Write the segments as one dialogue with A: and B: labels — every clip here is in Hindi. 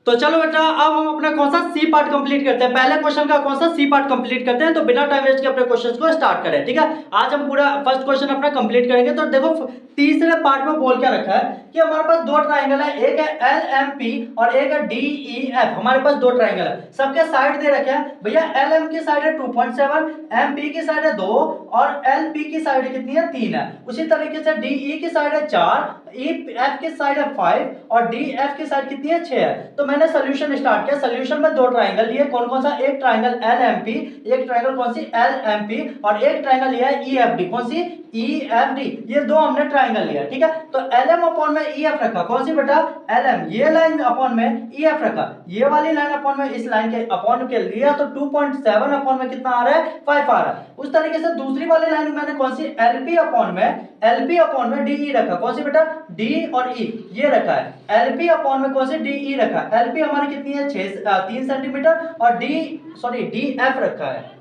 A: तो चलो बेटा अब हम अपना कौन सा सी पार्ट कंप्लीट करते हैं। पहले क्वेश्चन का कौन सा सी पार्ट कंप्लीट करते हैं। तो बिना टाइम वेस्ट के अपने क्वेश्चंस को स्टार्ट करें। ठीक है, आज हम पूरा फर्स्ट क्वेश्चन अपना कंप्लीट करेंगे। तो देखो तीसरे पार्ट में बोल क्या रखा है कि हमारे पास दो ट्राइंगल है, एक है एल एम पी और एक है डी ई एफ। हमारे पास दो ट्राइंगल है, सबके साइड दे रखे हैं भैया। एल एम की साइड है 2.7, एम पी की साइड है 2 और एल पी की साइड कितनी है 3 है। उसी तरीके से डी ई की साइड है 4, ई एफ की साइड है 5 और डी एफ की साइड कितनी है 6 है। तो मैंने सोल्यूशन स्टार्ट किया। सोल्यूशन में दो ट्राइंगल लिए, कौन कौन सा, एक ट्राइंगल एल एम पी, एक ट्राइंगल कौन सी एल एम पी और एक ट्राइंगल लिया है ई एफ डी। कौन सी ई एफ डी, ये दो हमने ट्राइंगल लिया। ठीक है, तो एल एम अपॉन में ई एफ रखा। कौन सी बेटा एल एम, ये लाइन अपॉन में ई एफ रखा, ये वाली लाइन अपॉन में इस लाइन के अपॉन के लिया तो 2.7 अपॉन में कितना आ रहा है 5 आ रहा है। उस तरीके से दूसरी वाली लाइन मैंने कौन सी एल पी अपॉन में डी ई रखा। कौन सी बेटा डी और ई ये रखा है। एलपी अपॉन में कौन सी डी ई रखा है। एलपी हमारी कितनी है 3 सेंटीमीटर और डी एफ रखा है,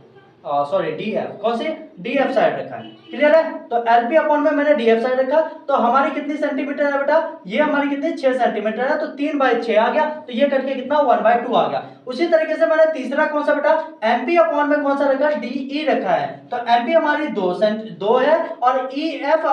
A: डी एफ, कौन सी डी एफ साइड रखा है। क्लियर है, तो एलपी अपॉन में मैंने डी एफ साइड रखा। तो हमारी कितनी सेंटीमीटर है बेटा, ये हमारी कितनी 6 सेंटीमीटर है, तो 3/6 आ गया। तो ये करके कितना 1/2 आ गया। उसी तरीके से मैंने तीसरा कौन सा बेटा एमपी अपॉन में कौन सा रखा, डी ई रखा है। तो एमपी हमारी 2 है और ई एफ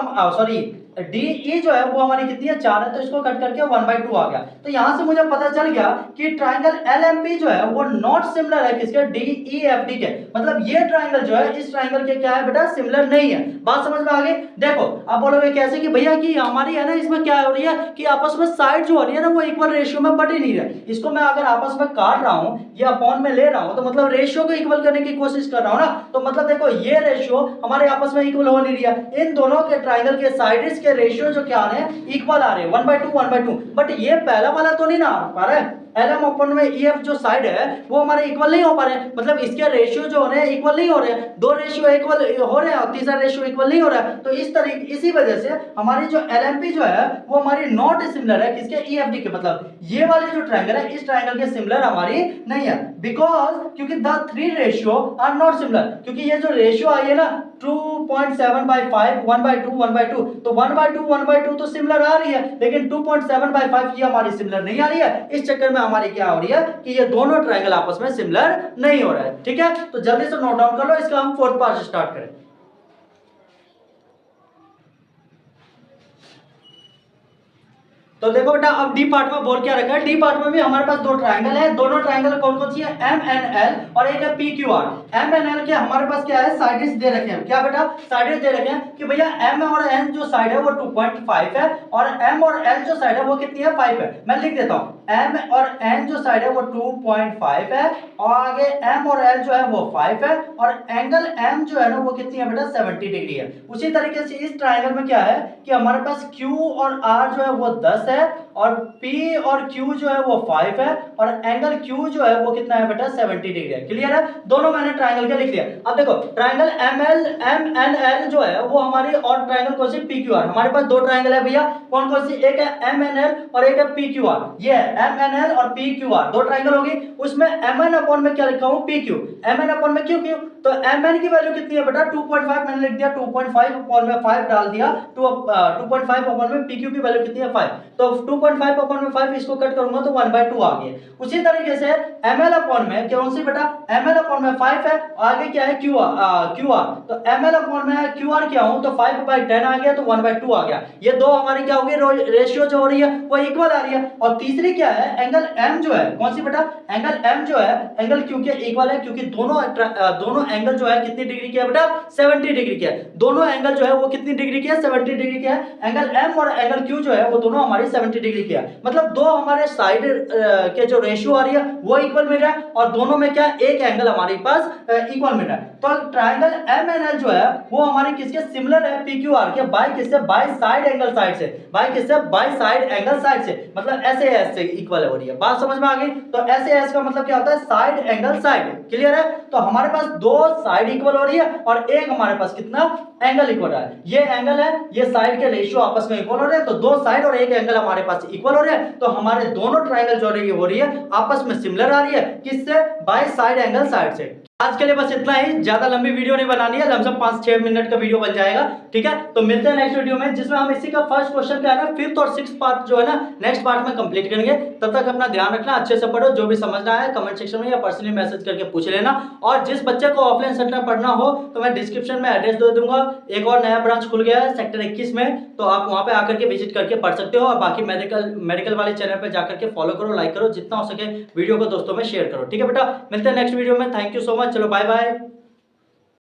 A: डी ई जो है वो हमारी कितनी है 4 है, तो इसको कट करके 1/2 आ गया। तो यहां से मुझे पता चल गया कि ट्राइंगल एल एम पी जो है वो नॉट सिमिलर है किसके, डी ई एफ डी के। मतलब ये ट्राइंगल जो है इस ट्राइंगल के क्या है बेटा सिमिलर नहीं है। बात समझ में आ गई। देखो आप बोलोगे कैसे कि भैया कि हमारी है ना इसमें क्या हो रही है कि आपस में साइड जो हो रही है ना वो इक्वल रेशियो में बढ़ ही नहीं रही। इसको मैं अगर आपस में काट रहा हूं या अपॉन में ले रहा हूं तो मतलब रेशियो को इक्वल करने की कोशिश कर रहा हूं ना। तो मतलब देखो ये रेशियो हमारे आपस में इक्वल हो नहीं रही है। इन दोनों के ट्राइंगल के साइड्स के रेशियो जो क्या आ रहे हैं इक्वल आ रहे हैं 1/2। बट ये पहला वाला तो नहीं ना आ पा रहा है। एल एम अपॉन में ई एफ जो साइड है वो हमारे इक्वल नहीं हो पा रहे हैं। मतलब इसके रेशियो जो हो रहे हैं इक्वल नहीं हो रहे हैं। दो रेशियो इक्वल हो रहे हैं और तीसरा रेशियो इक्वल नहीं हो रहा है। तो इस तरीके इसी वजह से हमारी जो एल एम पी जो है वो हमारी नॉट सिमिलर है किसके, ई एफ डी के। मतलब ये वाली जो ट्राइंगल है इस ट्राइंगल के सिमिलर हमारी नहीं है। बिकॉज क्योंकि the three ratio are not similar. क्योंकि ये जो रेशियो आई है ना 2.7/5 1/2 तो 1/2 तो सिमिलर आ रही है, लेकिन 2.7/5 ये हमारी सिमिलर नहीं आ रही है। इस चक्कर में हमारी क्या हो रही है कि ये दोनों ट्राइंगल आपस में सिमिलर नहीं हो रहा है। ठीक है, तो जल्दी से नोट डाउन कर लो। इसका हम फोर्थ पार्ट स्टार्ट करें। तो देखो बेटा अब डी पार्ट में बोल क्या रखा है। डी पार्ट में भी हमारे पास दो ट्राइंगल है। दोनों ट्राइंगल कौन कौन सी है, एम एन एल और एक है P Q R. M N L के हमारे पास क्या है साइड्स दे रखे हैं। क्या बेटा साइड्स दे रखे हैं कि भैया एम और एन जो साइड है वो 2.5 है और एम और एल जो साइड है वो कितनी है 5 है। मैं लिख देता हूं एम और एन जो साइड है वो 2.5 है और आगे एम और एल जो है वो 5 है और एंगल एम जो है ना वो कितनी है बेटा 70 डिग्री है। उसी तरीके से इस ट्राइंगल में क्या है कि हमारे पास क्यू और आर जो है वो 10 है और P और Q जो है वो 5 है और एंगल Q जो है वो कितना है बेटा 70 डिग्री है। क्लियर है, दोनों मैंने ट्राइंगल के लिख दिया। अब देखो ट्राइंगल MNL जो है वो हमारी और ट्राइंगल कौन सी PQR। हमारे पास दो ट्राइंगल है भैया, कौन कौन सी, एक है MNL और एक है PQR। ये है MNL और PQR दो ट्राइंगल होगी। उसमें MN अपॉन में क्या लिखा हूं PQ, MN अपॉन में QQ। तो MN की वैल्यू कितनी है बेटा 2.5 मैंने लिख दिया, 2.5 अपॉन में 5 डाल दिया, 2.5 अपॉन में PQ की वैल्यू कितनी है 5। तो 2.5 अपॉन में 5 इसको कट करूंगा तो 1/2 आ गया। उसी तरीके से ml अपॉन में कौन सी बेटा ml अपॉन में 5 है, आगे क्या है qr। तो ml अपॉन में qr क्या हूं तो 5/10 आ गया तो 1/2 आ गया। ये दो हमारी क्या होगी रेशियो जो हो रही है वो इक्वल आ रही है। और तीसरी क्या है एंगल m जो है, कौन सी बेटा एंगल m जो है एंगल q के इक्वल है क्योंकि दोनों एंगल जो है कितनी डिग्री के है बेटा 70 डिग्री के है। दोनों एंगल जो है वो कितनी डिग्री के है 70 डिग्री के है। एंगल m और एंगल q जो है वो दोनों हमारी 70 डिग्री की है। मतलब दो हमारे साइड के जो रेशियो आ रही है वो इक्वल मिल रहा है और दोनों में क्या एक एंगल हमारे पास इक्वल मिल रहा है। तो ट्रायंगल MNL जो है वो हमारे किसके सिमिलर है PQR के, बाय किससे बाय साइड एंगल साइड से, बाय किससे बाय साइड एंगल साइड से, मतलब SAS से इक्वल हो रही है। बात समझ में आ गई। तो SAS का मतलब क्या होता है साइड एंगल साइड। क्लियर है, तो हमारे पास दो साइड इक्वल हो रही है और एक हमारे पास कितना एंगल इक्वल है। ये एंगल है, ये साइड के रेशियो आपस में इक्वल हो रहे हैं। तो दो साइड और एक एंगल हमारे पास इक्वल हो रहे हैं। तो हमारे दोनों ट्रायंगल जो हो रही है आपस में सिमिलर आ रही है, किससे बाय साइड एंगल साइड से। आज के लिए बस इतना ही, ज्यादा लंबी वीडियो नहीं बनानी है, लमसम 5-6 मिनट का वीडियो बन जाएगा। ठीक है, तो मिलते हैं नेक्स्ट वीडियो में, जिसमें हम इसी का फर्स्ट क्वेश्चन का है ना 5th और 6th पार्ट जो है ना नेक्स्ट पार्ट में कंप्लीट करेंगे। तब तक अपना ध्यान रखना, अच्छे से पढ़ो, जो भी समझना है कमेंट सेक्शन में या पर्सनली मैसेज करके पूछ लेना। और जिस बच्चे को ऑफलाइन सेंटर पढ़ना हो तो मैं डिस्क्रिप्शन में एड्रेस दे दूंगा, एक और नया ब्रांच खुल गया है सेक्टर 21 में, तो आप वहां पे आकर के विजिट करके पढ़ सकते हो। और बाकी मेडिकल वाले चैनल पे जाकर के फॉलो करो, लाइक करो, जितना हो सके वीडियो को दोस्तों में शेयर करो। ठीक है बेटा, मिलते हैं नेक्स्ट वीडियो में। थैंक यू सो मच, चलो बाय बाय।